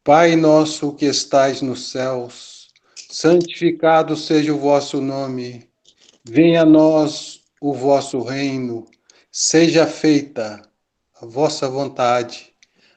Pai nosso que estais nos céus, santificado seja o vosso nome. Venha a nós o vosso reino. Seja feita a vossa vontade,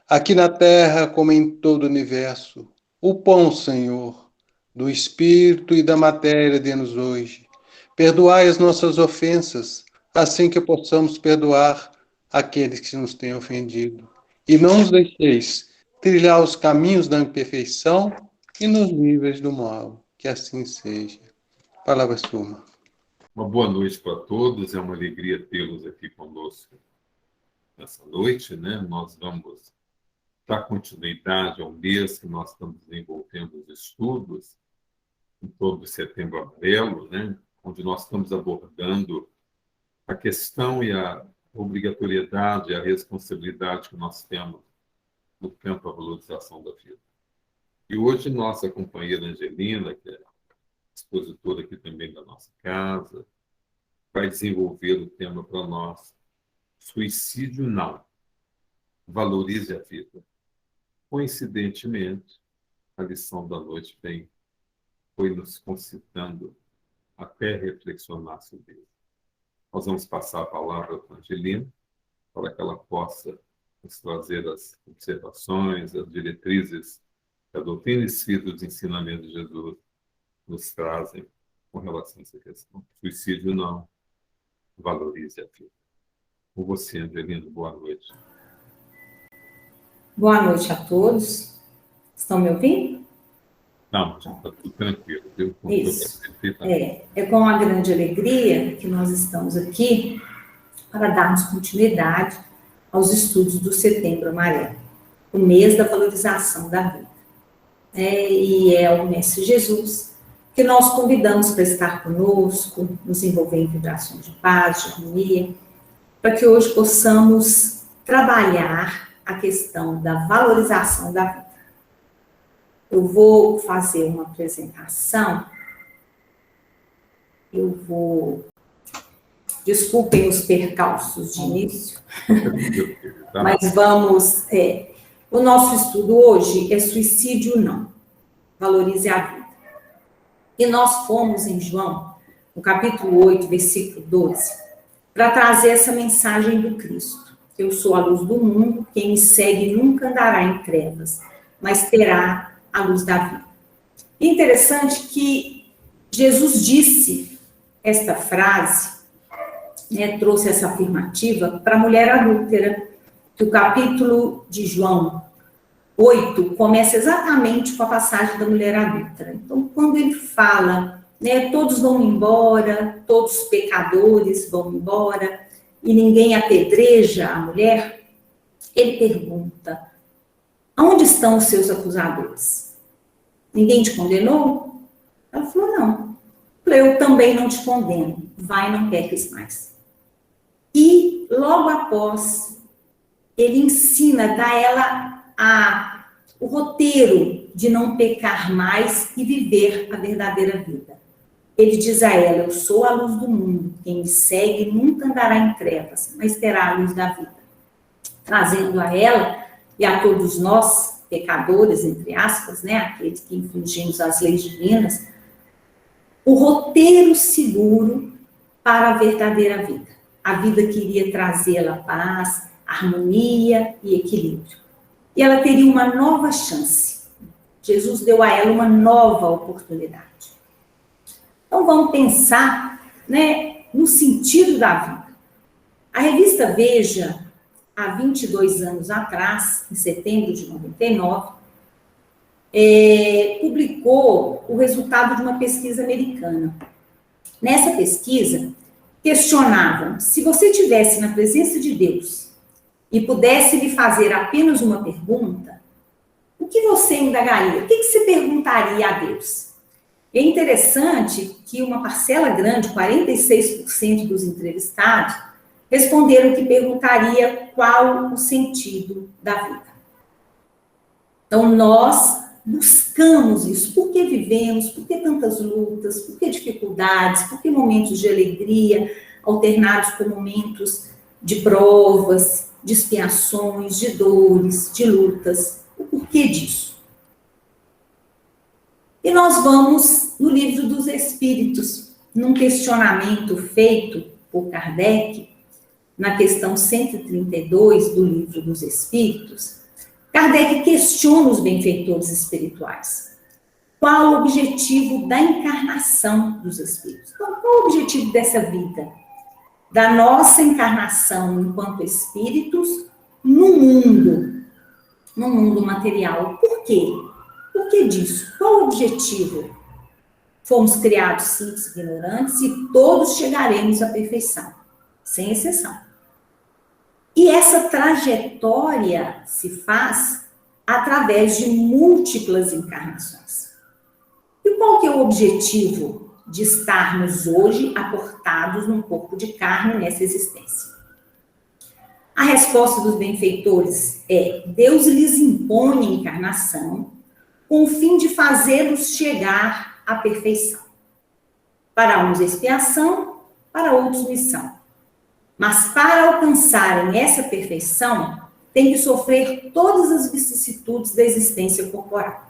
aqui na terra como em todo o universo. O pão, Senhor, do Espírito e da matéria, dê-nos hoje. Perdoai as nossas ofensas, assim que possamos perdoar aqueles que nos têm ofendido. E não nos deixeis trilhar os caminhos da imperfeição e nos livres do mal. Que assim seja. Palavra sua. Uma boa noite para todos, é uma alegria tê-los aqui conosco nessa noite, né? Nós vamos dar continuidade ao mês que nós estamos desenvolvendo os estudos em todo o Setembro Amarelo, né? Onde nós estamos abordando a questão e a obrigatoriedade, a responsabilidade que nós temos no campo da valorização da vida. E hoje nossa companheira Angelina, que é expositora aqui também da nossa casa, vai desenvolver o tema para nós. Suicídio não. Valorize a vida. Coincidentemente, a lição da noite foi nos concitando até reflexionar sobre isso. Nós vamos passar a palavra para a Angelina, para que ela possa nos trazer as observações, as diretrizes que a doutrina espírita dos ensinamentos de Jesus nos trazem com relação a essa questão. Suicídio não. Valorize a vida. Com você, Angelina, boa noite. Boa noite a todos. Estão me ouvindo? Não, já está tudo tranquilo. Isso. É com uma grande alegria que nós estamos aqui para darmos continuidade aos estudos do Setembro Amarelo, o mês da valorização da vida. E é o Mestre Jesus que nós convidamos para estar conosco, nos envolver em vibrações de paz, de harmonia, para que hoje possamos trabalhar a questão da valorização da vida. Eu vou fazer uma apresentação, desculpem os percalços de início, mas vamos, o nosso estudo hoje é suicídio não, valorize a vida. E nós fomos em João, no capítulo 8, versículo 12, para trazer essa mensagem do Cristo. Eu sou a luz do mundo, quem me segue nunca andará em trevas, mas terá a luz da vida. E interessante que Jesus disse esta frase, trouxe essa afirmativa para a mulher adúltera, que o capítulo de João 8 começa exatamente com a passagem da mulher adúltera. Então, quando ele fala, todos vão embora, todos os pecadores vão embora, e ninguém apedreja a mulher, ele pergunta, aonde estão os seus acusadores? Ninguém te condenou? Ela falou, não. Eu também não te condeno. Vai, não peques mais. E, logo após, ele ensina, dá ela o roteiro de não pecar mais e viver a verdadeira vida. Ele diz a ela, eu sou a luz do mundo, quem me segue nunca andará em trevas, mas terá a luz da vida. Trazendo a ela e a todos nós, pecadores, entre aspas, aqueles que infringimos as leis divinas, o roteiro seguro para a verdadeira vida. A vida que iria trazê-la paz, harmonia e equilíbrio. E ela teria uma nova chance. Jesus deu a ela uma nova oportunidade. Então, vamos pensar, no sentido da vida. A revista Veja, há 22 anos atrás, em setembro de 99, publicou o resultado de uma pesquisa americana. Nessa pesquisa, questionavam, se você estivesse na presença de Deus e pudesse lhe fazer apenas uma pergunta, o que você indagaria? O que você perguntaria a Deus? É interessante que uma parcela grande, 46% dos entrevistados, responderam que perguntaria qual o sentido da vida. Então, nós buscamos isso. Por que vivemos? Por que tantas lutas? Por que dificuldades? Por que momentos de alegria, alternados com momentos de provas, de expiações, de dores, de lutas? O porquê disso? E nós vamos no Livro dos Espíritos, num questionamento feito por Kardec, na questão 132 do Livro dos Espíritos. Kardec questiona os benfeitores espirituais. Qual o objetivo da encarnação dos espíritos? Então, qual o objetivo dessa vida? Da nossa encarnação enquanto espíritos no mundo material. Por quê? Por que disso? Qual o objetivo? Fomos criados simples e ignorantes e todos chegaremos à perfeição, sem exceção. E essa trajetória se faz através de múltiplas encarnações. E qual que é o objetivo de estarmos hoje aportados num corpo de carne nessa existência? A resposta dos benfeitores é: Deus lhes impõe a encarnação com o fim de fazê-los chegar à perfeição. Para uns expiação, para outros missão. Mas para alcançarem essa perfeição, tem que sofrer todas as vicissitudes da existência corporal.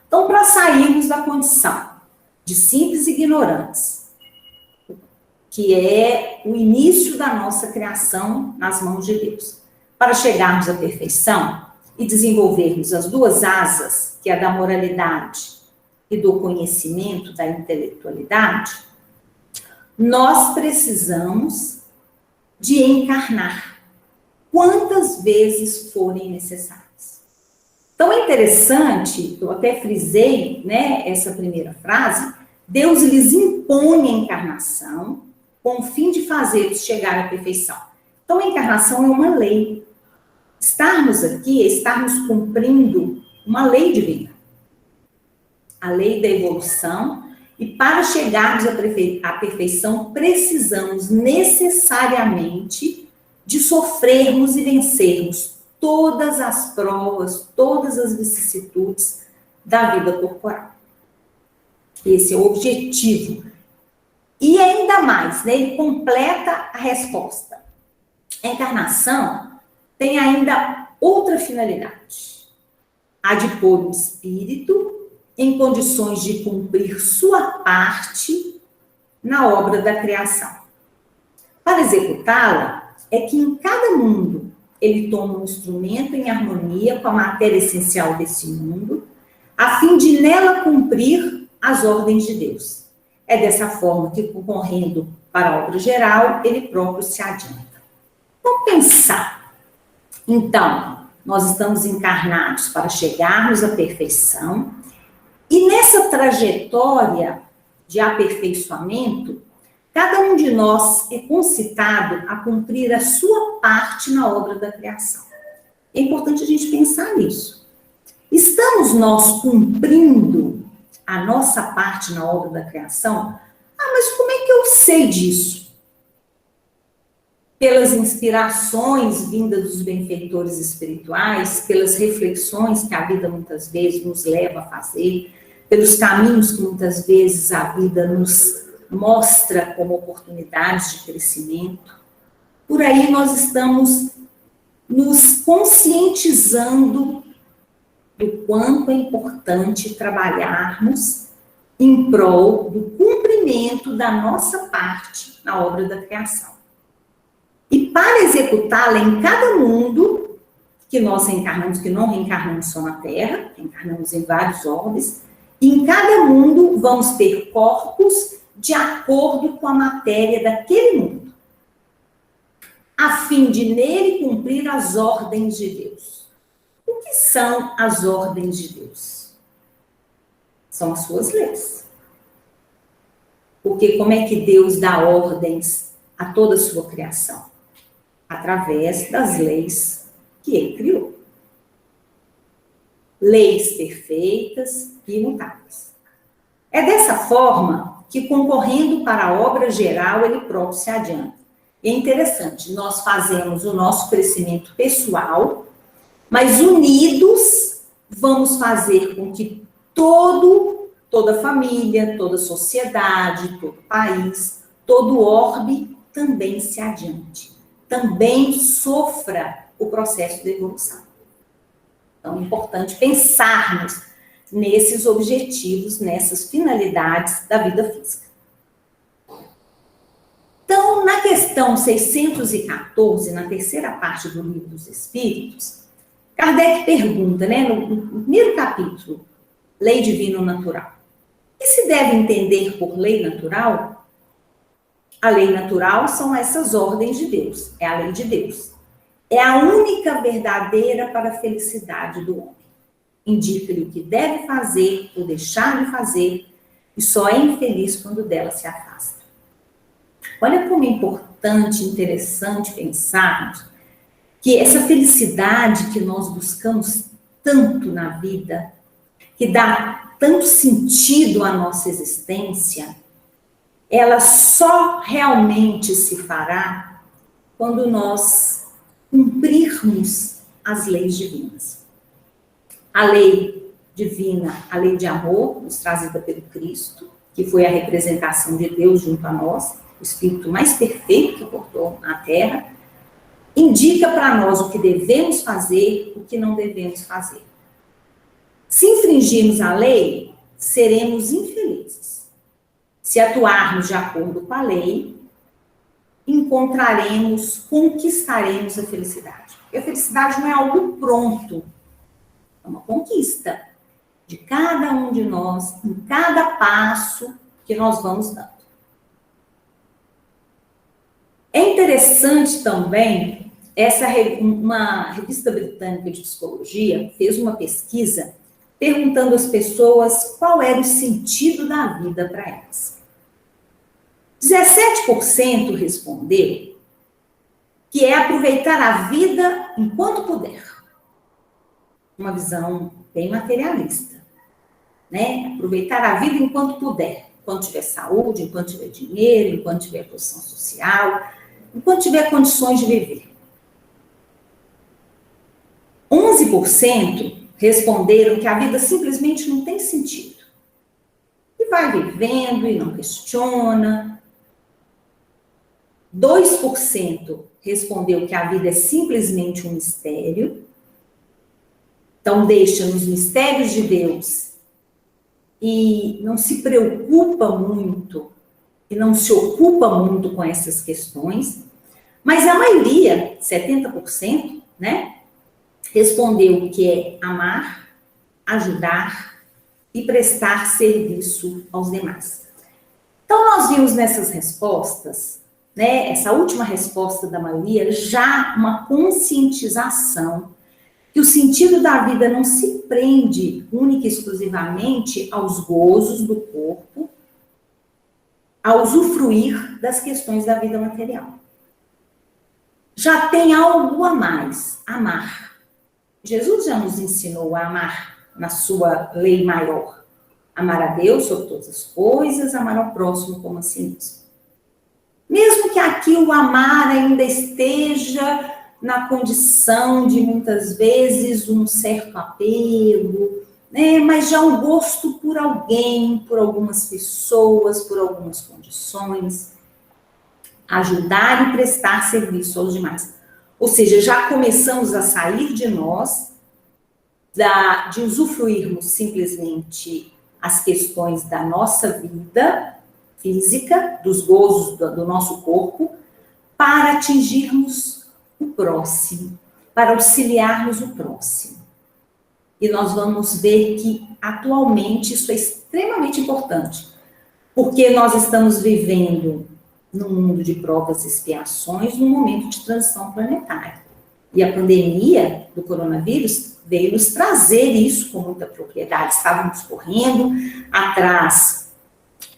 Então, para sairmos da condição de simples ignorantes, que é o início da nossa criação nas mãos de Deus, para chegarmos à perfeição e desenvolvermos as duas asas, que é a da moralidade e do conhecimento, da intelectualidade, nós precisamos de encarnar quantas vezes forem necessárias. Então, é interessante, eu até frisei, né, essa primeira frase, Deus lhes impõe a encarnação com o fim de fazê-los chegar à perfeição. Então, a encarnação é uma lei. Estarmos aqui é estarmos cumprindo uma lei divina. A lei da evolução. E para chegarmos à perfeição, precisamos necessariamente de sofrermos e vencermos todas as provas, todas as vicissitudes da vida corporal. Esse é o objetivo. E ainda mais, né, ele completa a resposta. A encarnação tem ainda outra finalidade. A de pôr o espírito em condições de cumprir sua parte na obra da criação. Para executá-la, é que em cada mundo ele toma um instrumento em harmonia com a matéria essencial desse mundo, a fim de nela cumprir as ordens de Deus. É dessa forma que, concorrendo para a obra geral, ele próprio se adianta. Vamos pensar. Então, nós estamos encarnados para chegarmos à perfeição, e nessa trajetória de aperfeiçoamento, cada um de nós é concitado a cumprir a sua parte na obra da criação. É importante a gente pensar nisso. Estamos nós cumprindo a nossa parte na obra da criação? Ah, mas como é que eu sei disso? Pelas inspirações vindas dos benfeitores espirituais, pelas reflexões que a vida muitas vezes nos leva a fazer, pelos caminhos que muitas vezes a vida nos mostra como oportunidades de crescimento. Por aí nós estamos nos conscientizando do quanto é importante trabalharmos em prol do cumprimento da nossa parte na obra da criação. E para executá-la em cada mundo que nós reencarnamos, que não reencarnamos só na Terra, reencarnamos em vários orbes, e em cada mundo vamos ter corpos de acordo com a matéria daquele mundo, a fim de nele cumprir as ordens de Deus. O que são as ordens de Deus? São as suas leis. Porque como é que Deus dá ordens a toda a sua criação? Através das leis que ele criou. Leis perfeitas e imutáveis. É dessa forma que, concorrendo para a obra geral, ele próprio se adianta. E é interessante, nós fazemos o nosso crescimento pessoal, mas unidos vamos fazer com que toda a família, toda a sociedade, todo o país, todo o orbe também se adiante, também sofra o processo de evolução. Então, é importante pensarmos nesses objetivos, nessas finalidades da vida física. Então, na questão 614, na terceira parte do Livro dos Espíritos, Kardec pergunta, né, no primeiro capítulo, Lei Divina ou Natural. O que se deve entender por lei natural? A lei natural são essas ordens de Deus, é a lei de Deus. É a única verdadeira para a felicidade do homem. Indica-lhe o que deve fazer ou deixar de fazer, e só é infeliz quando dela se afasta. Olha como é importante, interessante pensarmos que essa felicidade que nós buscamos tanto na vida, que dá tanto sentido à nossa existência, ela só realmente se fará quando nós cumprirmos as leis divinas. A lei divina, a lei de amor, nos trazida pelo Cristo, que foi a representação de Deus junto a nós, o Espírito mais perfeito que portou na Terra, indica para nós o que devemos fazer, o que não devemos fazer. Se infringirmos a lei, seremos infelizes. Se atuarmos de acordo com a lei, conquistaremos a felicidade. E a felicidade não é algo pronto, é uma conquista de cada um de nós, em cada passo que nós vamos dando. É interessante também, uma revista britânica de psicologia fez uma pesquisa perguntando às pessoas qual era o sentido da vida para elas. 17% respondeu que é aproveitar a vida enquanto puder. Uma visão bem materialista, né? Aproveitar a vida enquanto puder. Enquanto tiver saúde, enquanto tiver dinheiro, enquanto tiver posição social, enquanto tiver condições de viver. 11% responderam que a vida simplesmente não tem sentido. E vai vivendo e não questiona. 2% respondeu que a vida é simplesmente um mistério. Então, deixa nos mistérios de Deus e não se preocupa muito e não se ocupa muito com essas questões. Mas a maioria, 70%, né, respondeu que é amar, ajudar e prestar serviço aos demais. Então, nós vimos nessas respostas, né, essa última resposta da maioria, já uma conscientização que o sentido da vida não se prende única e exclusivamente aos gozos do corpo, a usufruir das questões da vida material. Já tem algo a mais, amar. Jesus já nos ensinou a amar na sua lei maior. Amar a Deus sobre todas as coisas, amar ao próximo como a si mesmo. Mesmo que aqui o amar ainda esteja na condição de, muitas vezes, um certo apego, né? Mas já um gosto por alguém, por algumas pessoas, por algumas condições. Ajudar e prestar serviço aos demais. Ou seja, já começamos a sair de nós, de usufruirmos simplesmente as questões da nossa vida física, dos gozos do nosso corpo, para atingirmos o próximo, para auxiliarmos o próximo. E nós vamos ver que, atualmente, isso é extremamente importante, porque nós estamos vivendo num mundo de provas e expiações, num momento de transição planetária. E a pandemia do coronavírus veio nos trazer isso com muita propriedade. Estávamos correndo atrás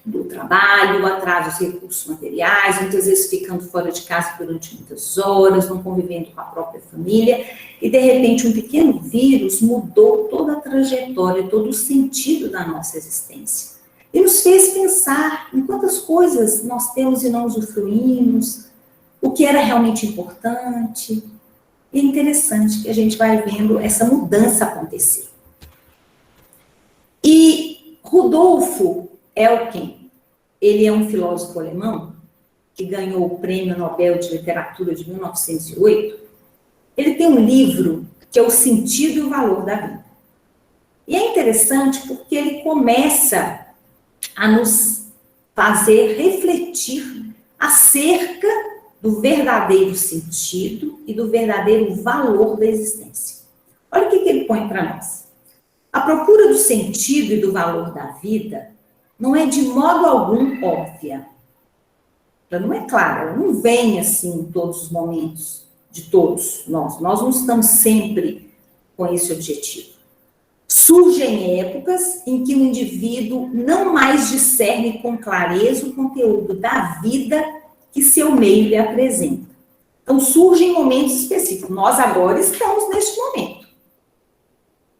do trabalho, atrás dos recursos materiais, muitas vezes ficando fora de casa durante muitas horas, não convivendo com a própria família, e de repente um pequeno vírus mudou toda a trajetória, todo o sentido da nossa existência. E nos fez pensar em quantas coisas nós temos e não usufruímos, o que era realmente importante. E é interessante que a gente vai vendo essa mudança acontecer. E Rudolf Elkin, ele é um filósofo alemão que ganhou o Prêmio Nobel de Literatura de 1908. Ele tem um livro que é O Sentido e o Valor da Vida. E é interessante porque ele começa a nos fazer refletir acerca do verdadeiro sentido e do verdadeiro valor da existência. Olha o que ele põe para nós. A procura do sentido e do valor da vida não é de modo algum óbvia. Ela não é clara, ela não vem assim em todos os momentos de todos nós. Nós não estamos sempre com esse objetivo. Surgem épocas em que o indivíduo não mais discerne com clareza o conteúdo da vida que seu meio lhe apresenta. Então, surgem momentos específicos. Nós agora estamos neste momento,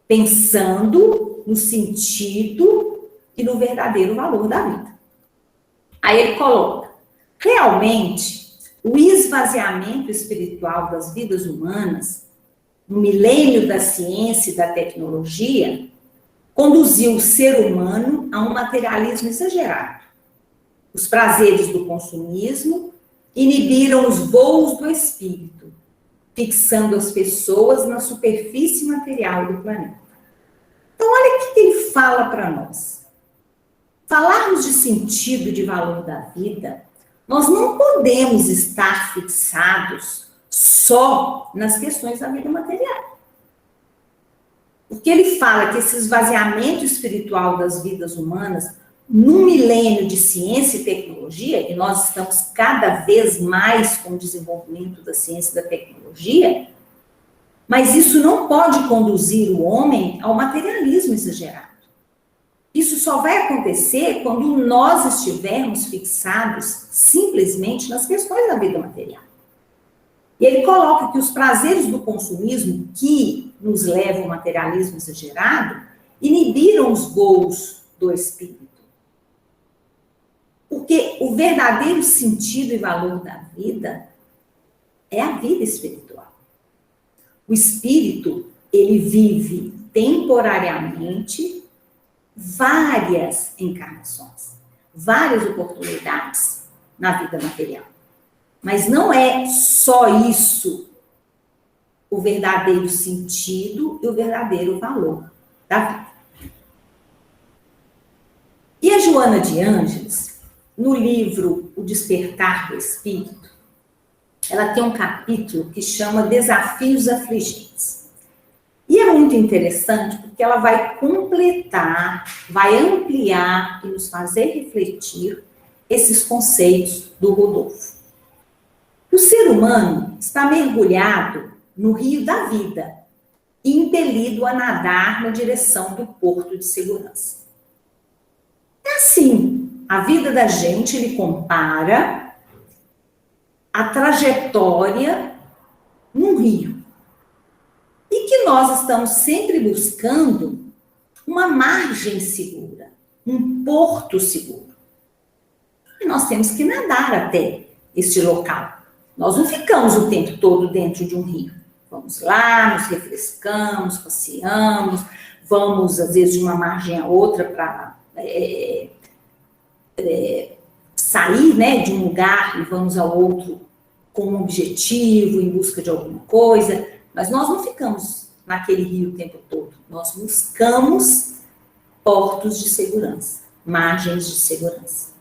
pensando no sentido e no verdadeiro valor da vida. Aí ele coloca, realmente, o esvaziamento espiritual das vidas humanas, no milênio da ciência e da tecnologia, conduziu o ser humano a um materialismo exagerado. Os prazeres do consumismo inibiram os voos do espírito, fixando as pessoas na superfície material do planeta. Então, olha o que ele fala para nós. Falarmos de sentido e de valor da vida, nós não podemos estar fixados só nas questões da vida material. Porque ele fala que esse esvaziamento espiritual das vidas humanas, num milênio de ciência e tecnologia, e nós estamos cada vez mais com o desenvolvimento da ciência e da tecnologia, mas isso não pode conduzir o homem ao materialismo exagerado. Isso só vai acontecer quando nós estivermos fixados simplesmente nas questões da vida material. E ele coloca que os prazeres do consumismo, que nos levam ao materialismo exagerado, inibiram os voos do espírito. Porque o verdadeiro sentido e valor da vida é a vida espiritual. O espírito, ele vive temporariamente várias encarnações, várias oportunidades na vida material. Mas não é só isso o verdadeiro sentido e o verdadeiro valor da vida. E a Joana de Ângeles, no livro O Despertar do Espírito, ela tem um capítulo que chama Desafios Afligentes. E é muito interessante porque ela vai completar, vai ampliar e nos fazer refletir esses conceitos do Rodolfo. O ser humano está mergulhado no rio da vida e impelido a nadar na direção do porto de segurança. É assim, a vida da gente, ele compara a trajetória num rio. E que nós estamos sempre buscando uma margem segura, um porto seguro. E nós temos que nadar até este local. Nós não ficamos o tempo todo dentro de um rio. Vamos lá, nos refrescamos, passeamos, vamos, às vezes, de uma margem a outra para sair, né, de um lugar e vamos ao outro com um objetivo, em busca de alguma coisa. Mas nós não ficamos naquele rio o tempo todo. Nós buscamos portos de segurança, margens de segurança.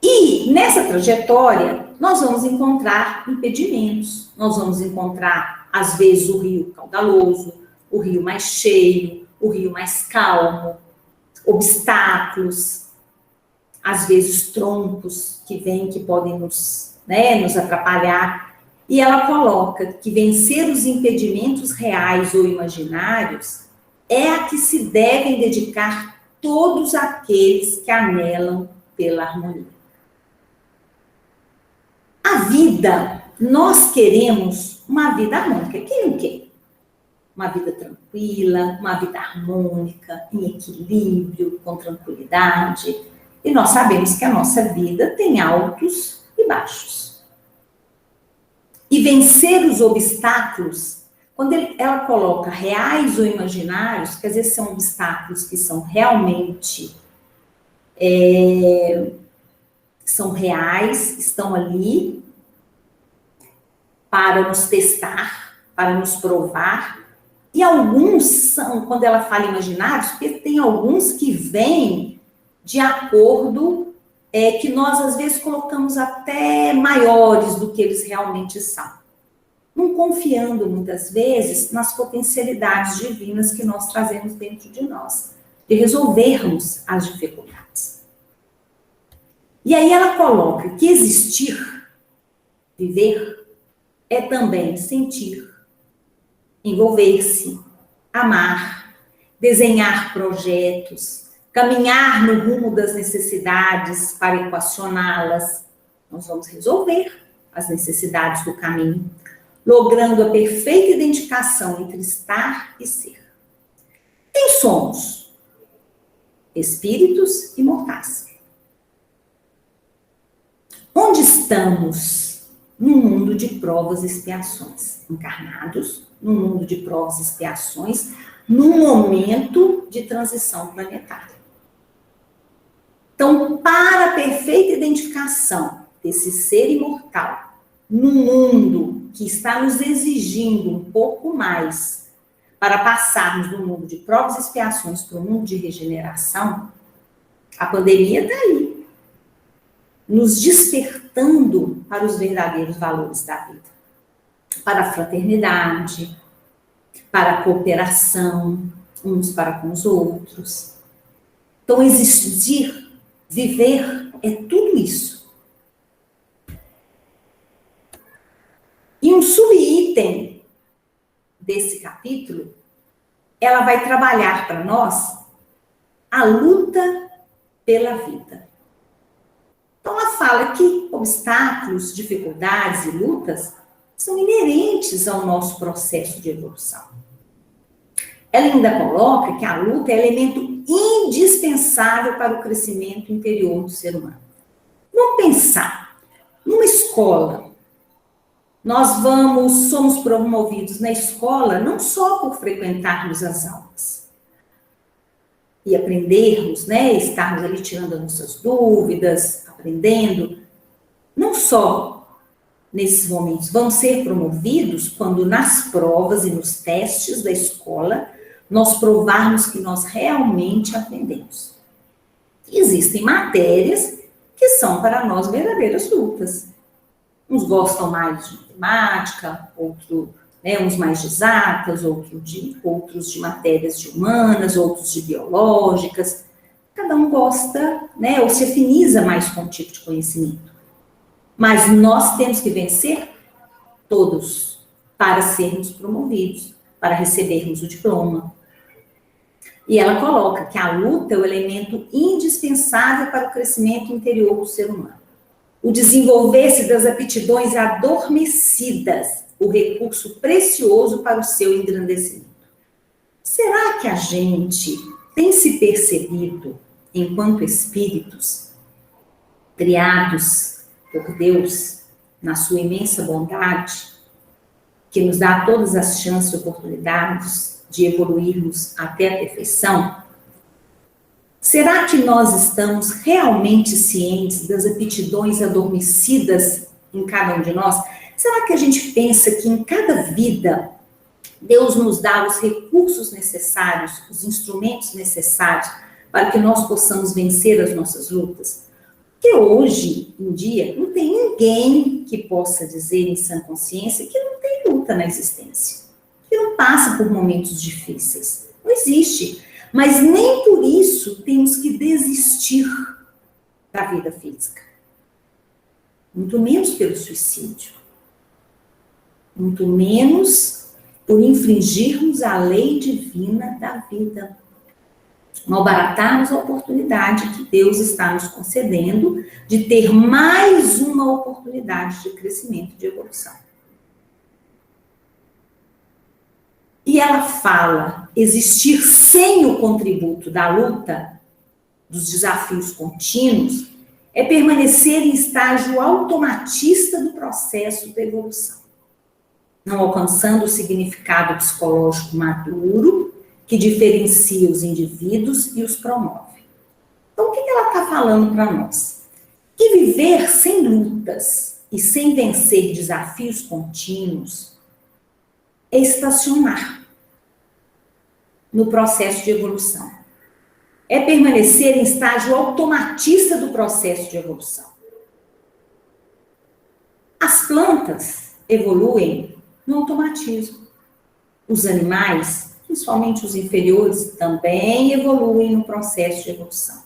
E nessa trajetória, nós vamos encontrar impedimentos. Nós vamos encontrar, às vezes, o rio caudaloso, o rio mais cheio, o rio mais calmo, obstáculos, às vezes troncos que vêm, que podem nos atrapalhar. E ela coloca que vencer os impedimentos reais ou imaginários é a que se devem dedicar todos aqueles que anelam pela harmonia. A vida, nós queremos uma vida harmônica. Quem não quer? Uma vida tranquila, uma vida harmônica, em equilíbrio, com tranquilidade. E nós sabemos que a nossa vida tem altos e baixos. E vencer os obstáculos, quando ela coloca reais ou imaginários, quer dizer, são obstáculos que são realmente são reais, estão ali para nos testar, para nos provar, E alguns são, quando ela fala imaginários, porque tem alguns que vêm de acordo que nós, às vezes, colocamos até maiores do que eles realmente são. Não confiando, muitas vezes, nas potencialidades divinas que nós trazemos dentro de nós, de resolvermos as dificuldades. E aí ela coloca que existir, viver, é também sentir, envolver-se, amar, desenhar projetos, caminhar no rumo das necessidades para equacioná-las. Nós vamos resolver as necessidades do caminho, logrando a perfeita identificação entre estar e ser. Quem somos? Espíritos imortais. Onde estamos? Num mundo de provas e expiações. Encarnados, num mundo de provas e expiações, num momento de transição planetária. Então, para a perfeita identificação desse ser imortal, num mundo que está nos exigindo um pouco mais para passarmos do mundo de provas e expiações para o mundo de regeneração, a pandemia está aí, nos despertando para os verdadeiros valores da vida, para a fraternidade, para a cooperação, uns para com os outros. Então, existir, viver, é tudo isso. E um subitem desse capítulo, ela vai trabalhar para nós a luta pela vida. Então, ela fala que obstáculos, dificuldades e lutas são inerentes ao nosso processo de evolução. Ela ainda coloca que a luta é elemento indispensável para o crescimento interior do ser humano. Vamos pensar, numa escola, nós somos promovidos na escola não só por frequentarmos as aulas e aprendermos, estarmos ali tirando as nossas dúvidas, aprendendo, não só nesses momentos, vamos ser promovidos quando nas provas e nos testes da escola nós provarmos que nós realmente aprendemos. Existem matérias que são para nós verdadeiras lutas. Uns gostam mais de matemática, uns mais de exatas, outros de matérias de humanas, outros de biológicas. Cada um gosta, ou se afiniza mais com um tipo de conhecimento. Mas nós temos que vencer todos para sermos promovidos, para recebermos o diploma. E ela coloca que a luta é o elemento indispensável para o crescimento interior do ser humano. O desenvolver-se das aptidões adormecidas, o recurso precioso para o seu engrandecimento. Será que a gente tem se percebido, enquanto espíritos, criados por Deus, na sua imensa bondade, que nos dá todas as chances e oportunidades de evoluirmos até a perfeição? Será que nós estamos realmente cientes das aptidões adormecidas em cada um de nós? Será que a gente pensa que em cada vida Deus nos dá os recursos necessários, os instrumentos necessários para que nós possamos vencer as nossas lutas? Porque hoje em dia não tem ninguém que possa dizer em sã consciência que não tem luta na existência, que não passa por momentos difíceis. Não existe. Mas nem por isso temos que desistir da vida física. Muito menos pelo suicídio. Muito menos por infringirmos a lei divina da vida. Malbaratarmos a oportunidade que Deus está nos concedendo de ter mais uma oportunidade de crescimento e de evolução. E ela fala, existir sem o contributo da luta, dos desafios contínuos, é permanecer em estágio automatista do processo da evolução, não alcançando o significado psicológico maduro que diferencia os indivíduos e os promove. Então, o que ela está falando para nós? Que viver sem lutas e sem vencer desafios contínuos é estacionar. no processo de evolução. É permanecer em estágio automatista do processo de evolução. As plantas evoluem no automatismo. Os animais, principalmente os inferiores, também evoluem no processo de evolução.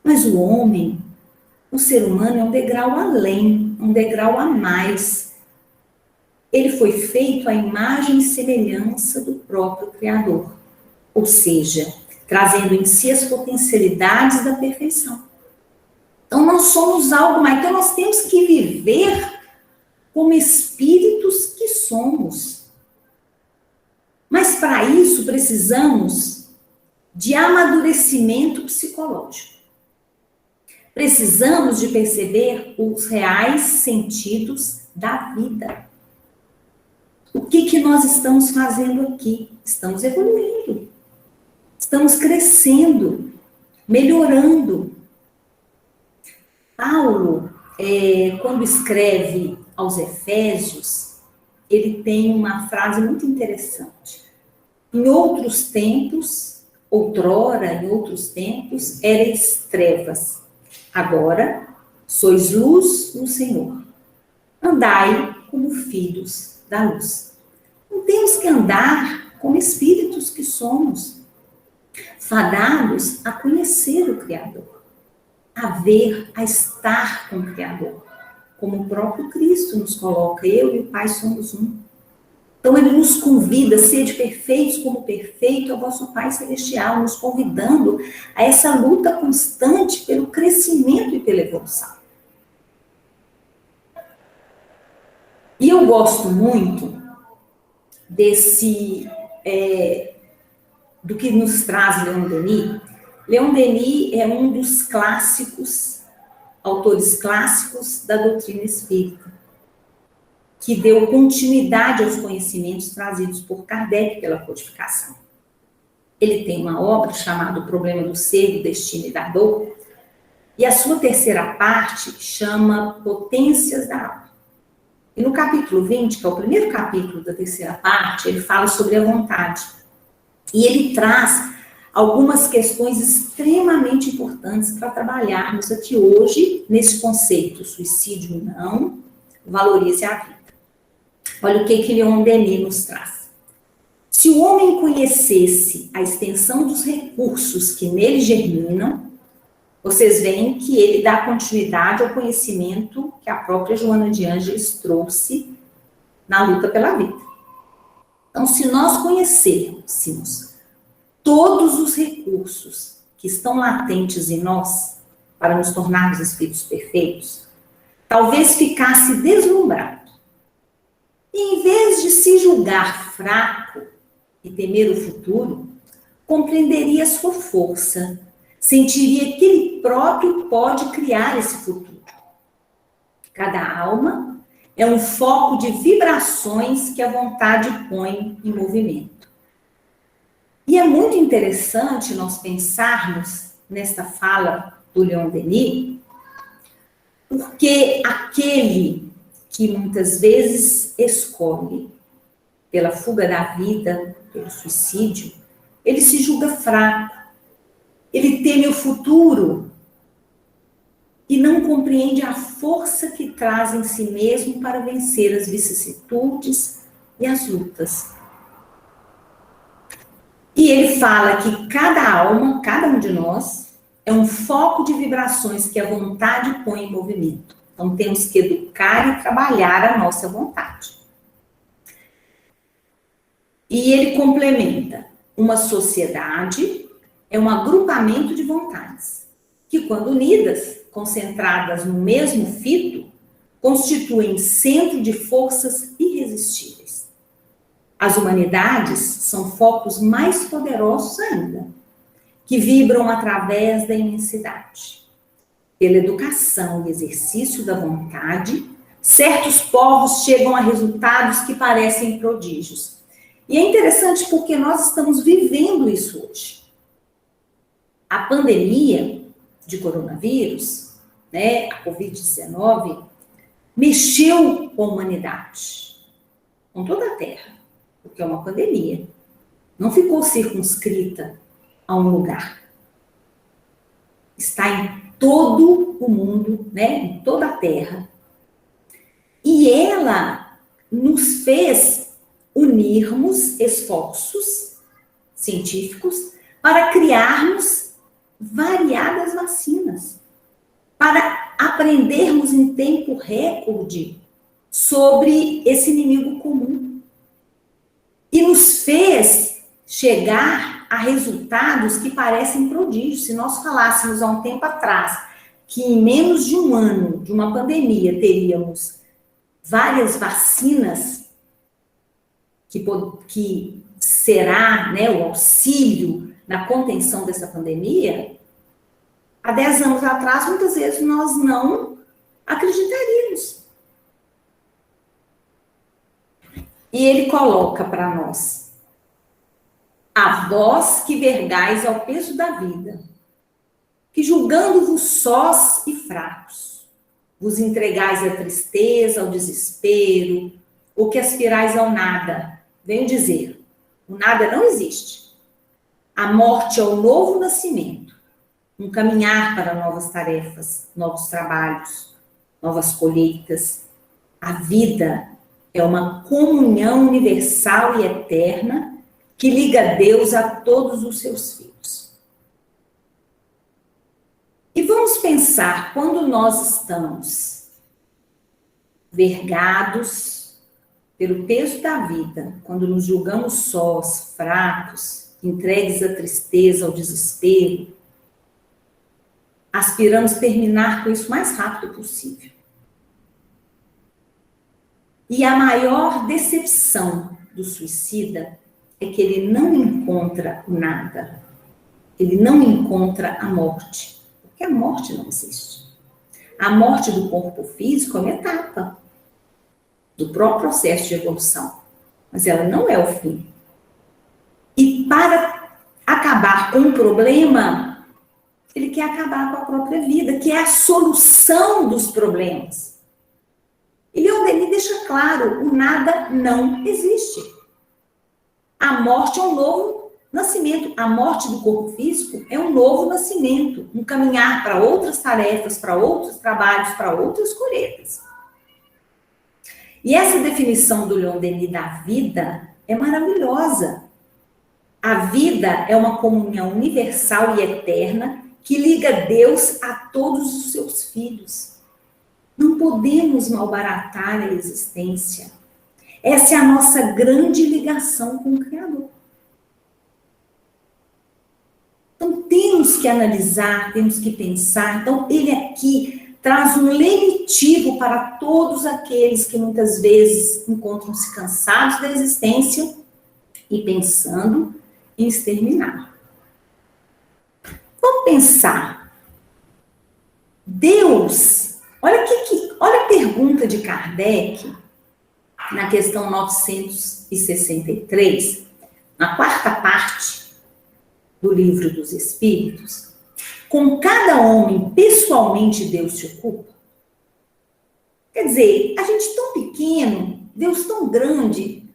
Mas o homem, o ser humano, é um degrau além, um degrau a mais. Ele foi feito à imagem e semelhança do próprio Criador, ou seja, trazendo em si as potencialidades da perfeição. Então, nós somos algo mais. Então, nós temos que viver como espíritos que somos. Mas, para isso, precisamos de amadurecimento psicológico. Precisamos de perceber os reais sentidos da vida. O que nós estamos fazendo aqui? Estamos evoluindo. Estamos crescendo, melhorando. Paulo, quando escreve aos Efésios, ele tem uma frase muito interessante. Em outros tempos, outrora, em outros tempos, erais trevas. Agora, sois luz no Senhor. Andai como filhos da luz. Não temos que andar como espíritos que somos, fadados a conhecer o Criador, a ver, a estar com o Criador, como o próprio Cristo nos coloca, eu e o Pai somos um. Então, ele nos convida a ser perfeitos como perfeito é o vosso Pai Celestial, nos convidando a essa luta constante pelo crescimento e pela evolução. E eu gosto muito do que nos traz Leon Denis. Leon Denis é um dos clássicos, autores clássicos da doutrina espírita, que deu continuidade aos conhecimentos trazidos por Kardec pela codificação. Ele tem uma obra chamada O Problema do Ser, do Destino e da Dor, e a sua terceira parte chama Potências da Alma. E no capítulo 20, que é o primeiro capítulo da terceira parte, ele fala sobre a vontade. E ele traz algumas questões extremamente importantes para trabalharmos aqui hoje, nesse conceito, suicídio não, valorize a vida. Olha o que Leon Denis nos traz. Se o homem conhecesse a extensão dos recursos que nele germinam, vocês veem que ele dá continuidade ao conhecimento que a própria Joana de Ângeles trouxe na luta pela vida. Então, se nós conhecêssemos todos os recursos que estão latentes em nós para nos tornarmos espíritos perfeitos, talvez ficasse deslumbrado. E, em vez de se julgar fraco e temer o futuro, compreenderia a sua força, sentiria que ele próprio pode criar esse futuro. Cada alma é um foco de vibrações que a vontade põe em movimento. E é muito interessante nós pensarmos nesta fala do Leon Denis, porque aquele que muitas vezes escolhe pela fuga da vida, pelo suicídio, ele se julga fraco, ele teme o futuro e não compreende a força que traz em si mesmo para vencer as vicissitudes e as lutas. E ele fala que cada alma, cada um de nós, é um foco de vibrações que a vontade põe em movimento. Então, temos que educar e trabalhar a nossa vontade. E ele complementa: uma sociedade é um agrupamento de vontades, que, quando unidas, concentradas no mesmo fito, constituem centro de forças irresistíveis. As humanidades são focos mais poderosos ainda, que vibram através da imensidade. Pela educação e exercício da vontade, certos povos chegam a resultados que parecem prodígios. E é interessante porque nós estamos vivendo isso hoje. A pandemia de coronavírus, a Covid-19, mexeu com a humanidade, com toda a Terra, porque é uma pandemia. não ficou circunscrita a um lugar. Está em todo o mundo, né? Em toda a Terra. E ela nos fez unirmos esforços científicos para criarmos variadas vacinas, para aprendermos em tempo recorde sobre esse inimigo comum. E nos fez chegar a resultados que parecem prodígios. Se nós falássemos há um tempo atrás que em menos de um ano de uma pandemia teríamos várias vacinas que será, né, o auxílio na contenção dessa pandemia, há 10 anos atrás, muitas vezes nós não acreditaríamos. E ele coloca para nós: a vós que vergais ao peso da vida, que julgando-vos sós e fracos, vos entregais à tristeza, ao desespero, ou que aspirais ao nada. Venho dizer, o nada não existe. A morte é o novo nascimento, um caminhar para novas tarefas, novos trabalhos, novas colheitas. A vida é uma comunhão universal e eterna que liga Deus a todos os seus filhos. E vamos pensar, quando nós estamos vergados pelo peso da vida, quando nos julgamos sós, fracos, entregues à tristeza, ao desespero, aspiramos terminar com isso o mais rápido possível. E a maior decepção do suicida é que ele não encontra o nada. Ele não encontra a morte. Porque a morte não existe. A morte do corpo físico é uma etapa do próprio processo de evolução. Mas ela não é o fim. E para acabar com o problema, ele quer acabar com a própria vida, que é a solução dos problemas. E Leon Denis deixa claro, o nada não existe. A morte é um novo nascimento. A morte do corpo físico é um novo nascimento, um caminhar para outras tarefas, para outros trabalhos, para outras colheitas. E essa definição do Leon Denis da vida é maravilhosa. A vida é uma comunhão universal e eterna que liga Deus a todos os seus filhos. Não podemos malbaratar a existência. Essa é a nossa grande ligação com o Criador. Então, temos que analisar, temos que pensar. Então, ele aqui traz um lenitivo para todos aqueles que muitas vezes encontram-se cansados da existência e pensando em exterminar. Vamos pensar. Deus, olha a pergunta de Kardec, na questão 963, na quarta parte do Livro dos Espíritos. Com cada homem, pessoalmente, Deus se ocupa? Quer dizer, a gente tão pequeno, Deus tão grande,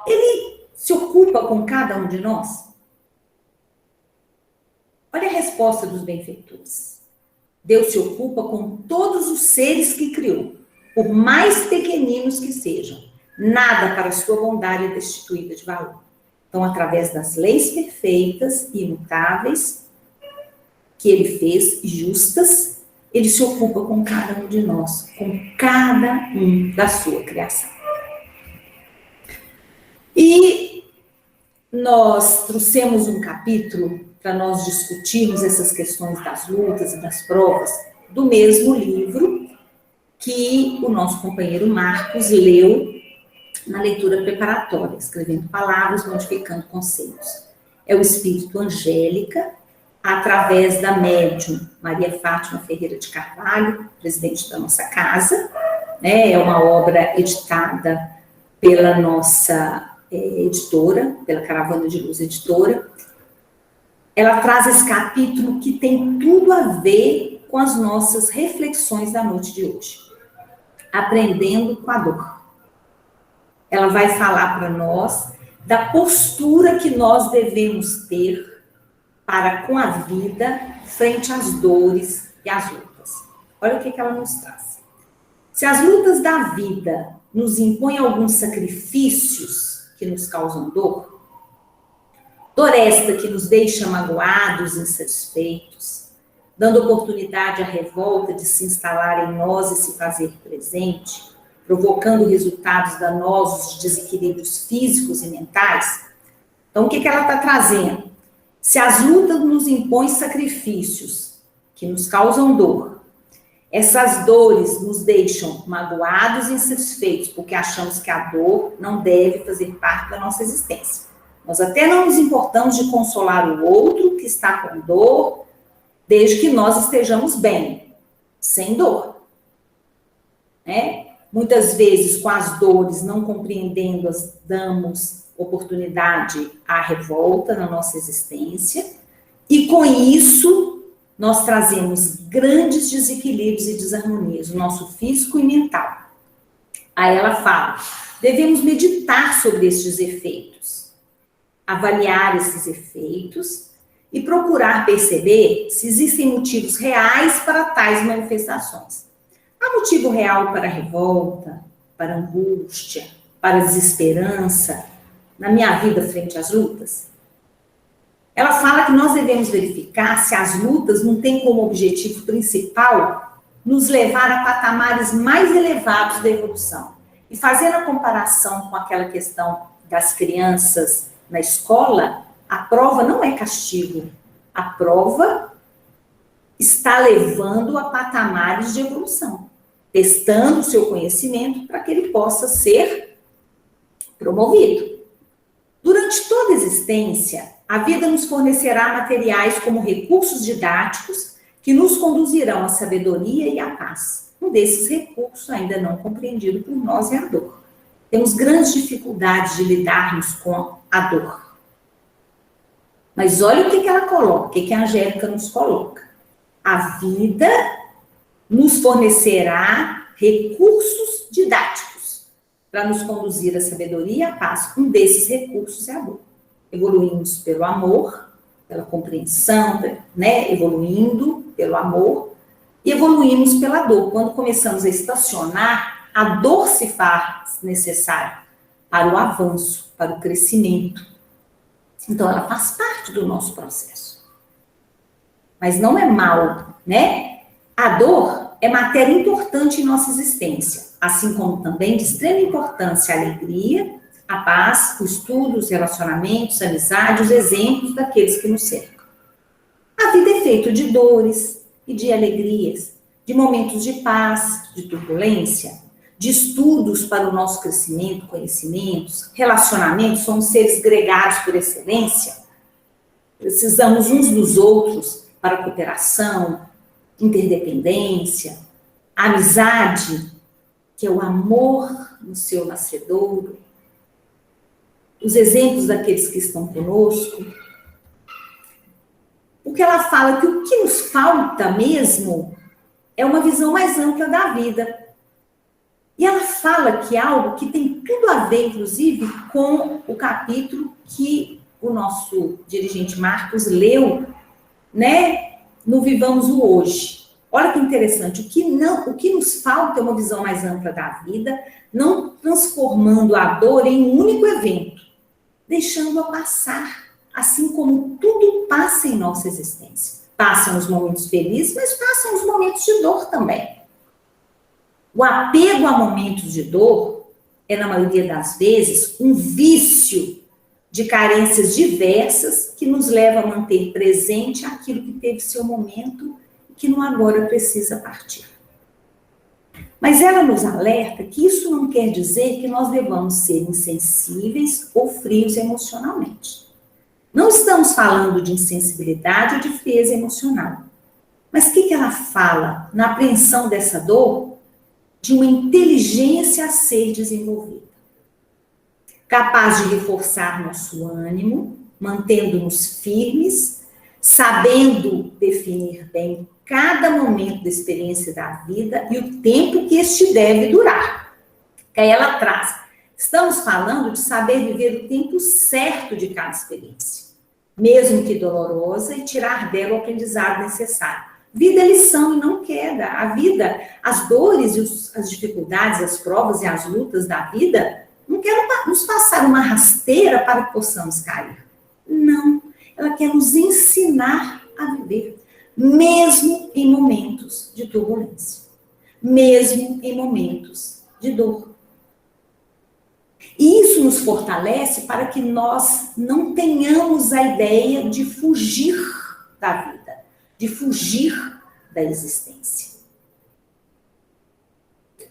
ele se ocupa com cada um de nós? Olha a resposta dos benfeitores. Deus se ocupa com todos os seres que criou, por mais pequeninos que sejam. Nada para sua bondade é destituído de valor. Então, através das leis perfeitas e imutáveis que ele fez, justas, ele se ocupa com cada um de nós, com cada um da sua criação. E nós trouxemos um capítulo para nós discutirmos essas questões das lutas e das provas do mesmo livro que o nosso companheiro Marcos leu na leitura preparatória, escrevendo palavras, modificando conceitos. É o Espírito Angélica, através da médium Maria Fátima Ferreira de Carvalho, presidente da nossa casa, né? É uma obra editada pela nossa editora, pela Caravana de Luz Editora. Ela traz esse capítulo que tem tudo a ver com as nossas reflexões da noite de hoje. Aprendendo com a dor. Ela vai falar para nós da postura que nós devemos ter para com a vida frente às dores e às lutas. Olha o que ela nos traz. Se as lutas da vida nos impõem alguns sacrifícios que nos causam dor esta que nos deixa magoados, insatisfeitos, dando oportunidade à revolta de se instalar em nós e se fazer presente, provocando resultados danosos de desequilíbrios físicos e mentais. Então, o que ela está trazendo? Se as lutas nos impõem sacrifícios que nos causam dor, essas dores nos deixam magoados e insatisfeitos, porque achamos que a dor não deve fazer parte da nossa existência. Nós até não nos importamos de consolar o outro que está com dor, desde que nós estejamos bem, sem dor. Né? Muitas vezes, com as dores, não compreendendo-as, damos oportunidade à revolta na nossa existência, e com isso, nós trazemos grandes desequilíbrios e desarmonias, no nosso físico e mental. Aí ela fala, devemos meditar sobre estes efeitos, avaliar esses efeitos e procurar perceber se existem motivos reais para tais manifestações. Há motivo real para a revolta, para a angústia, para a desesperança na minha vida frente às lutas? Ela fala que nós devemos verificar se as lutas não têm como objetivo principal nos levar a patamares mais elevados da evolução. E fazendo a comparação com aquela questão das crianças na escola, a prova não é castigo. A prova está levando a patamares de evolução, testando o seu conhecimento para que ele possa ser promovido. Durante toda a existência, a vida nos fornecerá materiais como recursos didáticos que nos conduzirão à sabedoria e à paz. Um desses recursos, ainda não compreendido por nós, é a dor. Temos grandes dificuldades de lidarmos com a dor. Mas olha o que ela coloca, o que a Angélica nos coloca. A vida nos fornecerá recursos didáticos para nos conduzir à sabedoria e à paz. Um desses recursos é a dor. Evoluímos pelo amor, pela compreensão, né? Evoluindo pelo amor, e evoluímos pela dor. Quando começamos a estacionar, a dor se faz necessária para o avanço, para o crescimento. Então, ela faz parte do nosso processo. Mas não é mal, né? A dor é matéria importante em nossa existência, assim como também de extrema importância a alegria, a paz, o estudo, os relacionamentos, a amizade, os exemplos daqueles que nos cercam. A vida é feita de dores e de alegrias, de momentos de paz, de turbulência, de estudos para o nosso crescimento, conhecimentos, relacionamentos, somos seres gregários por excelência, precisamos uns dos outros para cooperação, interdependência, amizade, que é o amor no seu nascedouro, os exemplos daqueles que estão conosco, porque ela fala que o que nos falta mesmo é uma visão mais ampla da vida. E ela fala que é algo que tem tudo a ver, inclusive, com o capítulo que o nosso dirigente Marcos leu, né, no Vivamos o Hoje. Olha que interessante, o que nos falta é uma visão mais ampla da vida, não transformando a dor em um único evento, deixando-a passar, assim como tudo passa em nossa existência. Passam os momentos felizes, mas passam os momentos de dor também. O apego a momentos de dor é, na maioria das vezes, um vício de carências diversas que nos leva a manter presente aquilo que teve seu momento e que no agora precisa partir. Mas ela nos alerta que isso não quer dizer que nós devamos ser insensíveis ou frios emocionalmente. Não estamos falando de insensibilidade ou de frieza emocional. Mas o que ela fala na apreensão dessa dor? De uma inteligência a ser desenvolvida. Capaz de reforçar nosso ânimo, mantendo-nos firmes, sabendo definir bem cada momento da experiência da vida e o tempo que este deve durar. Que aí ela traz Estamos falando de saber viver o tempo certo de cada experiência, mesmo que dolorosa, e tirar dela o aprendizado necessário. Vida é lição e não queda. A vida, as dores e as dificuldades, as provas e as lutas da vida, não quer nos passar uma rasteira para que possamos cair. Não. Ela quer nos ensinar a viver, mesmo em momentos de turbulência, mesmo em momentos de dor. E isso nos fortalece para que nós não tenhamos a ideia de fugir da vida, de fugir da existência,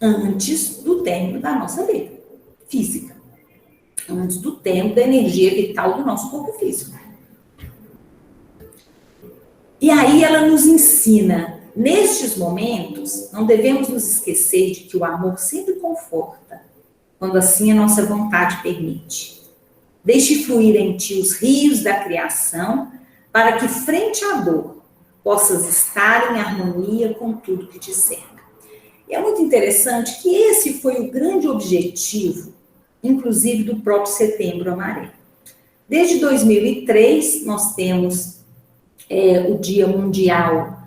antes do término da nossa vida física, antes do término da energia vital do nosso corpo físico. E aí ela nos ensina, nestes momentos, não devemos nos esquecer de que o amor sempre conforta, quando assim a nossa vontade permite. Deixe fluir em ti os rios da criação, para que, frente à dor, possas estar em harmonia com tudo que te cerca. E é muito interessante que esse foi o grande objetivo, inclusive do próprio Setembro Amarelo. Desde 2003, nós temos o Dia Mundial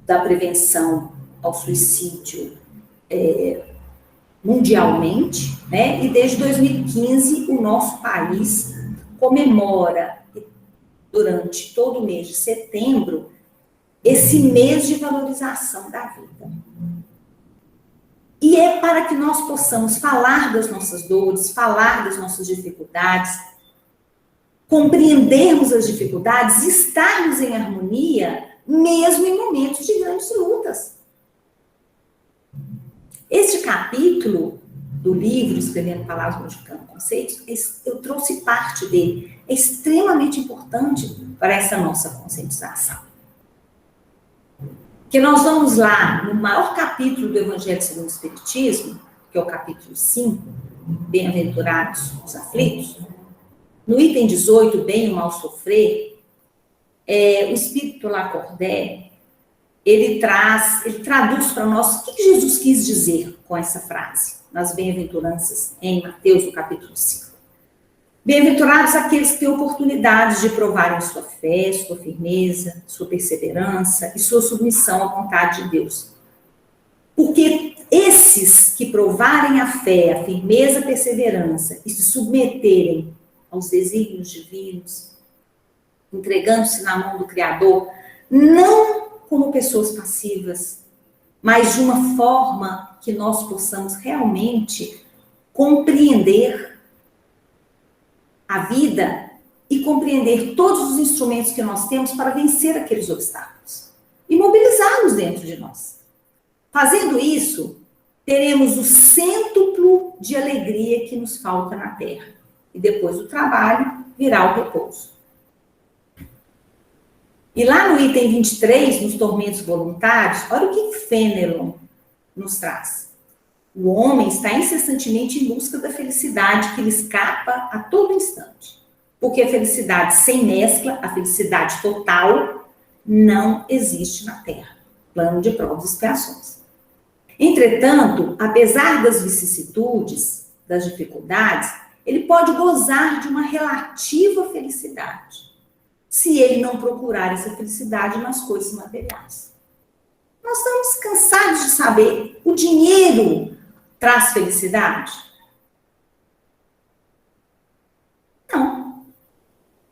da Prevenção ao Suicídio mundialmente, né? E desde 2015 o nosso país comemora, durante todo o mês de setembro, esse mês de valorização da vida. E é para que nós possamos falar das nossas dores, falar das nossas dificuldades, compreendermos as dificuldades, estarmos em harmonia, mesmo em momentos de grandes lutas. Este capítulo do livro Escrevendo Palavras, Modificando Conceitos, eu trouxe parte dele. É extremamente importante para essa nossa conscientização. Que nós vamos lá, no maior capítulo do Evangelho segundo o Espiritismo, que é o capítulo 5, Bem-aventurados os aflitos, no item 18, Bem e o Mal Sofrer, o Espírito Lacordaire, ele traduz para nós o que Jesus quis dizer com essa frase, nas bem-aventuranças, em Mateus, no capítulo 5. Bem-aventurados aqueles que têm oportunidades de provarem sua fé, sua firmeza, sua perseverança e sua submissão à vontade de Deus. Porque esses que provarem a fé, a firmeza, a perseverança e se submeterem aos desígnios divinos, entregando-se na mão do Criador, não como pessoas passivas, mas de uma forma que nós possamos realmente compreender a vida e compreender todos os instrumentos que nós temos para vencer aqueles obstáculos e mobilizá-los dentro de nós. Fazendo isso, teremos o cêntuplo de alegria que nos falta na Terra. E depois do trabalho, virá o repouso. E lá no item 23, nos tormentos voluntários, olha o que Fenelon nos traz. O homem está incessantemente em busca da felicidade que lhe escapa a todo instante. Porque a felicidade sem mescla, a felicidade total, não existe na Terra. Plano de provas e expiações. Entretanto, apesar das vicissitudes, das dificuldades, ele pode gozar de uma relativa felicidade, se ele não procurar essa felicidade nas coisas materiais. Nós estamos cansados de saber, o dinheiro traz felicidade? Não.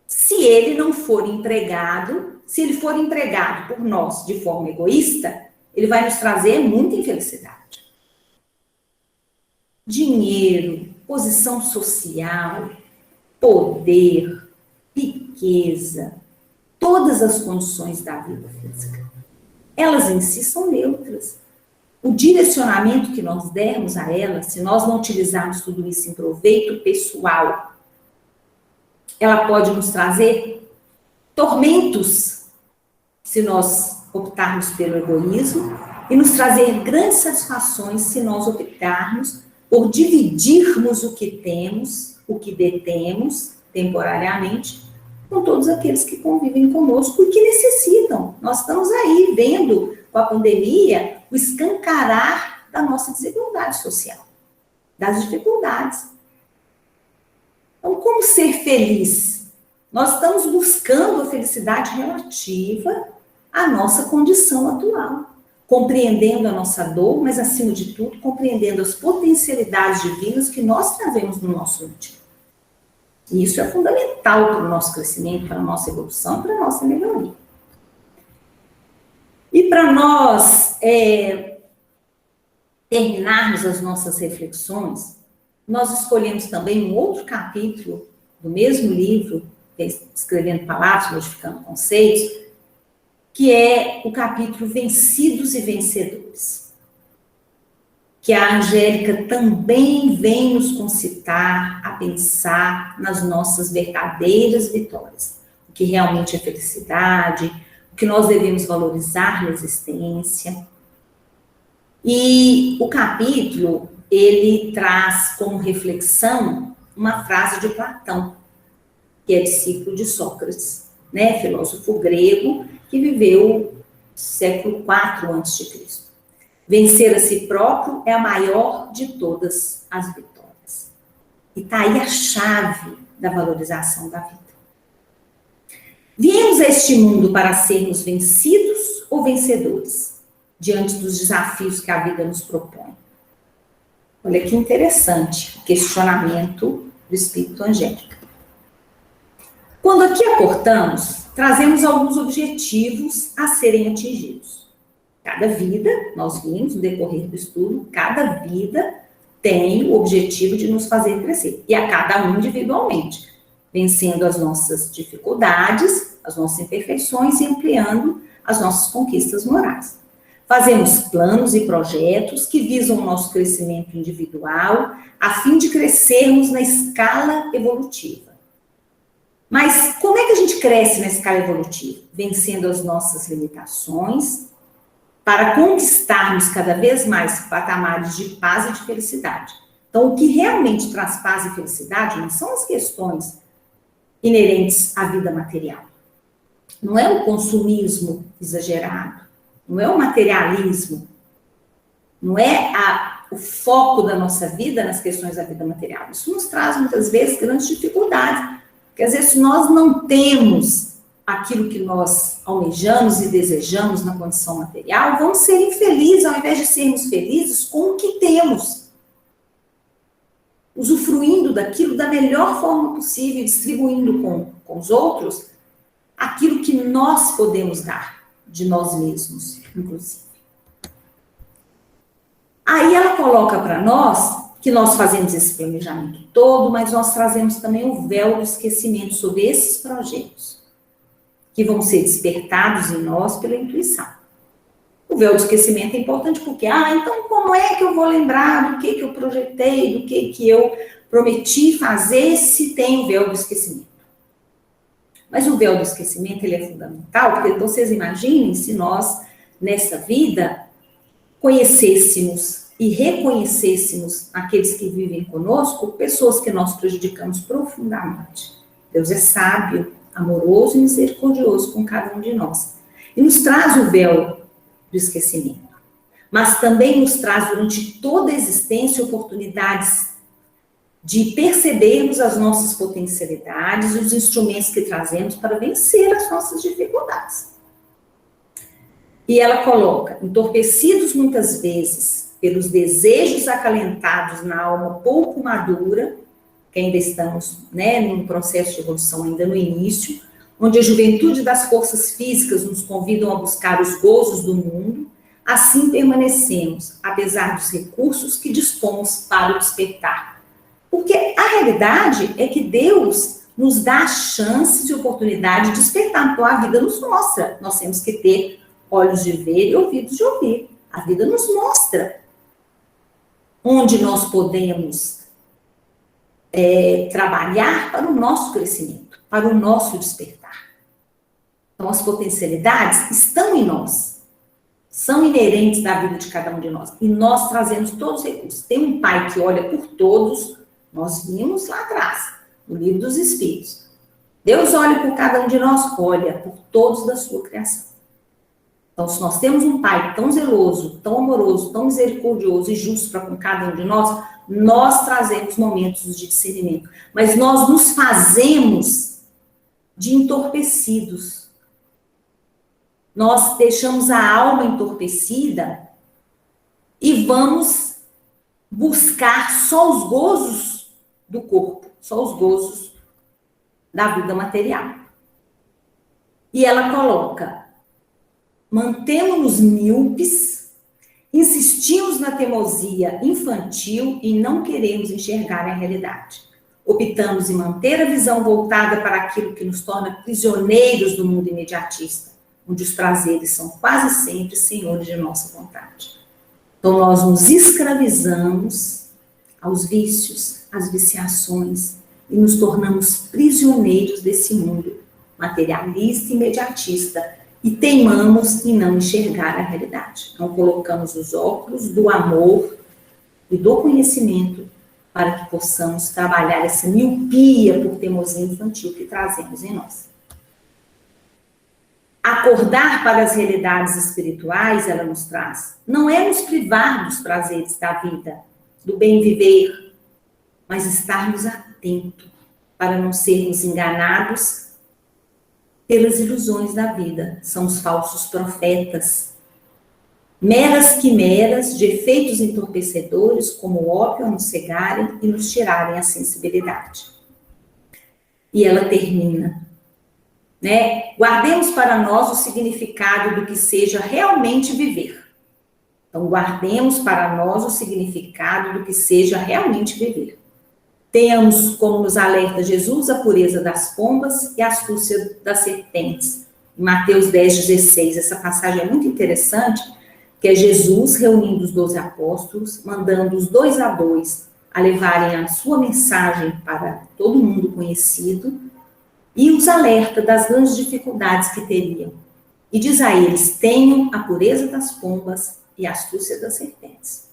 Se ele não for empregado, se ele for empregado por nós de forma egoísta, ele vai nos trazer muita infelicidade. Dinheiro, posição social, poder, riqueza, todas as condições da vida física, elas em si são neutras. O direcionamento que nós dermos a elas, se nós não utilizarmos tudo isso em proveito pessoal, ela pode nos trazer tormentos, se nós optarmos pelo egoísmo, e nos trazer grandes satisfações se nós optarmos por dividirmos o que temos, o que detemos temporariamente, com todos aqueles que convivem conosco e que necessitam. Nós estamos aí vendo, com a pandemia, o escancarar da nossa desigualdade social, das dificuldades. Então, como ser feliz? Nós estamos buscando a felicidade relativa à nossa condição atual, compreendendo a nossa dor, mas, acima de tudo, compreendendo as potencialidades divinas que nós trazemos no nosso íntimo. E isso é fundamental para o nosso crescimento, para a nossa evolução, para a nossa melhoria. E para nós terminarmos as nossas reflexões, nós escolhemos também um outro capítulo do mesmo livro, Escrevendo Palavras, Modificando Conceitos, que é o capítulo Vencidos e Vencedores, que a Angélica também vem nos concitar a pensar nas nossas verdadeiras vitórias, o que realmente é felicidade, o que nós devemos valorizar na existência. E o capítulo, ele traz como reflexão uma frase de Platão, que é discípulo de Sócrates, né, filósofo grego, que viveu século IV a.C. Vencer a si próprio é a maior de todas as vitórias. E está aí a chave da valorização da vida. Viemos a este mundo para sermos vencidos ou vencedores, diante dos desafios que a vida nos propõe. Olha que interessante o questionamento do espírito angélico. Quando aqui aportamos, trazemos alguns objetivos a serem atingidos. Cada vida, nós vimos no decorrer do estudo, cada vida tem o objetivo de nos fazer crescer. E a cada um individualmente, vencendo as nossas dificuldades, as nossas imperfeições e ampliando as nossas conquistas morais. Fazemos planos e projetos que visam o nosso crescimento individual, a fim de crescermos na escala evolutiva. Mas como é que a gente cresce na escala evolutiva? Vencendo as nossas limitações, para conquistarmos cada vez mais patamares de paz e de felicidade. Então, o que realmente traz paz e felicidade não são as questões inerentes à vida material. Não é o consumismo exagerado, não é o materialismo, não é o foco da nossa vida nas questões da vida material. Isso nos traz, muitas vezes, grandes dificuldades. Porque, às vezes, nós não temos aquilo que nós almejamos e desejamos na condição material, vamos ser infelizes ao invés de sermos felizes com o que temos. Usufruindo daquilo da melhor forma possível, distribuindo com os outros aquilo que nós podemos dar de nós mesmos, inclusive. Aí ela coloca para nós que nós fazemos esse planejamento todo, mas nós trazemos também o véu do esquecimento sobre esses projetos, que vão ser despertados em nós pela intuição. O véu do esquecimento é importante porque, então como é que eu vou lembrar do que eu projetei, do que eu prometi fazer se tem o véu do esquecimento? Mas o véu do esquecimento, ele é fundamental, porque vocês imaginem se nós, nessa vida, conhecêssemos e reconhecêssemos aqueles que vivem conosco, pessoas que nós prejudicamos profundamente. Deus é sábio, amoroso e misericordioso com cada um de nós. E nos traz o véu do esquecimento. Mas também nos traz durante toda a existência oportunidades de percebermos as nossas potencialidades e os instrumentos que trazemos para vencer as nossas dificuldades. E ela coloca, entorpecidos muitas vezes pelos desejos acalentados na alma pouco madura, que ainda estamos, num processo de evolução ainda no início, onde a juventude das forças físicas nos convidam a buscar os gozos do mundo, assim permanecemos, apesar dos recursos que dispomos para o despertar. Porque a realidade é que Deus nos dá chances e oportunidade de despertar, então a vida nos mostra. Nós temos que ter olhos de ver e ouvidos de ouvir. A vida nos mostra onde nós podemos trabalhar para o nosso crescimento, para o nosso despertar. Então, as potencialidades estão em nós, são inerentes da vida de cada um de nós, e nós trazemos todos os recursos. Tem um Pai que olha por todos, nós vimos lá atrás, no Livro dos Espíritos. Deus olha por cada um de nós, olha por todos da sua criação. Então, se nós temos um Pai tão zeloso, tão amoroso, tão misericordioso e justo para com cada um de nós trazemos momentos de discernimento. Mas nós nos fazemos de entorpecidos. Nós deixamos a alma entorpecida e vamos buscar só os gozos do corpo, só os gozos da vida material. E ela coloca: mantemos-nos míopes, insistimos na teimosia infantil e não queremos enxergar a realidade. Optamos em manter a visão voltada para aquilo que nos torna prisioneiros do mundo imediatista, onde os prazeres são quase sempre senhores de nossa vontade. Então, nós nos escravizamos aos vícios, às viciações, e nos tornamos prisioneiros desse mundo materialista e imediatista, e teimamos em não enxergar a realidade. Não colocamos os óculos do amor e do conhecimento para que possamos trabalhar essa miopia por teimosia infantil que trazemos em nós. Acordar para as realidades espirituais, ela nos traz, não é nos privar dos prazeres da vida, do bem viver, mas estarmos atentos para não sermos enganados pelas ilusões da vida. São os falsos profetas, meras quimeras de efeitos entorpecedores, como o ópio, a nos cegarem e nos tirarem a sensibilidade. E ela termina, né? Guardemos para nós o significado do que seja realmente viver. Então, guardemos para nós o significado do que seja realmente viver. Tenhamos, como nos alerta Jesus, a pureza das pombas e a astúcia das serpentes. Em Mateus 10:16, essa passagem é muito interessante, que é Jesus reunindo os 12 apóstolos, mandando os 2 a 2 a levarem a sua mensagem para todo mundo conhecido, e os alerta das grandes dificuldades que teriam. E diz a eles: tenham a pureza das pombas e a astúcia das serpentes.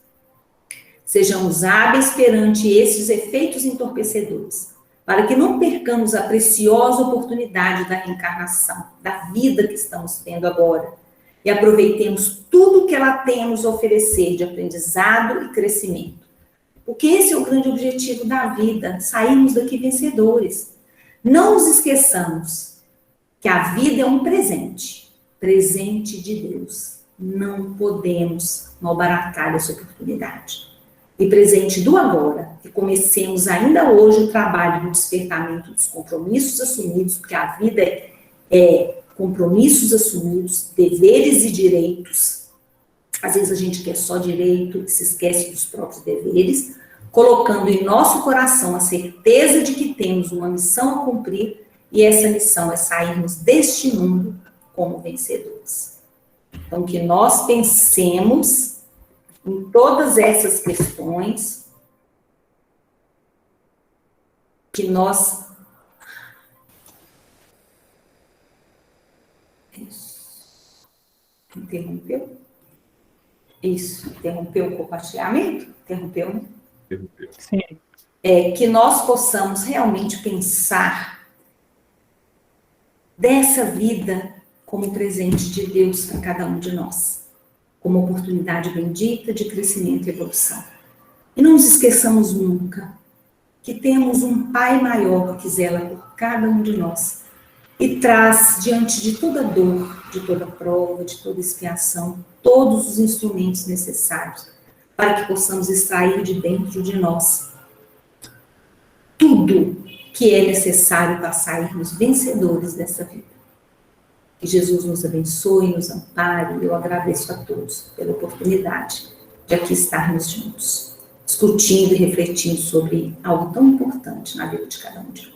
Sejamos hábeis perante esses efeitos entorpecedores, para que não percamos a preciosa oportunidade da reencarnação, da vida que estamos tendo agora, e aproveitemos tudo que ela tem a nos oferecer de aprendizado e crescimento. Porque esse é o grande objetivo da vida, sairmos daqui vencedores. Não nos esqueçamos que a vida é um presente de Deus. Não podemos malbaratar essa oportunidade. E presente do agora, que comecemos ainda hoje o trabalho do despertamento dos compromissos assumidos, porque a vida é compromissos assumidos, deveres e direitos. Às vezes a gente quer só direito e se esquece dos próprios deveres, colocando em nosso coração a certeza de que temos uma missão a cumprir, e essa missão é sairmos deste mundo como vencedores. Então, que nós pensemos em todas essas questões, que nós... Interrompeu? Isso, interrompeu o compartilhamento? Interrompeu, né? Interrompeu. Sim. Que nós possamos realmente pensar dessa vida como presente de Deus para cada um de nós, como oportunidade bendita de crescimento e evolução. E não nos esqueçamos nunca que temos um Pai maior que zela por cada um de nós e traz diante de toda dor, de toda prova, de toda expiação, todos os instrumentos necessários para que possamos extrair de dentro de nós tudo que é necessário para sairmos vencedores dessa vida. Que Jesus nos abençoe, nos ampare, e eu agradeço a todos pela oportunidade de aqui estarmos juntos, discutindo e refletindo sobre algo tão importante na vida de cada um de nós.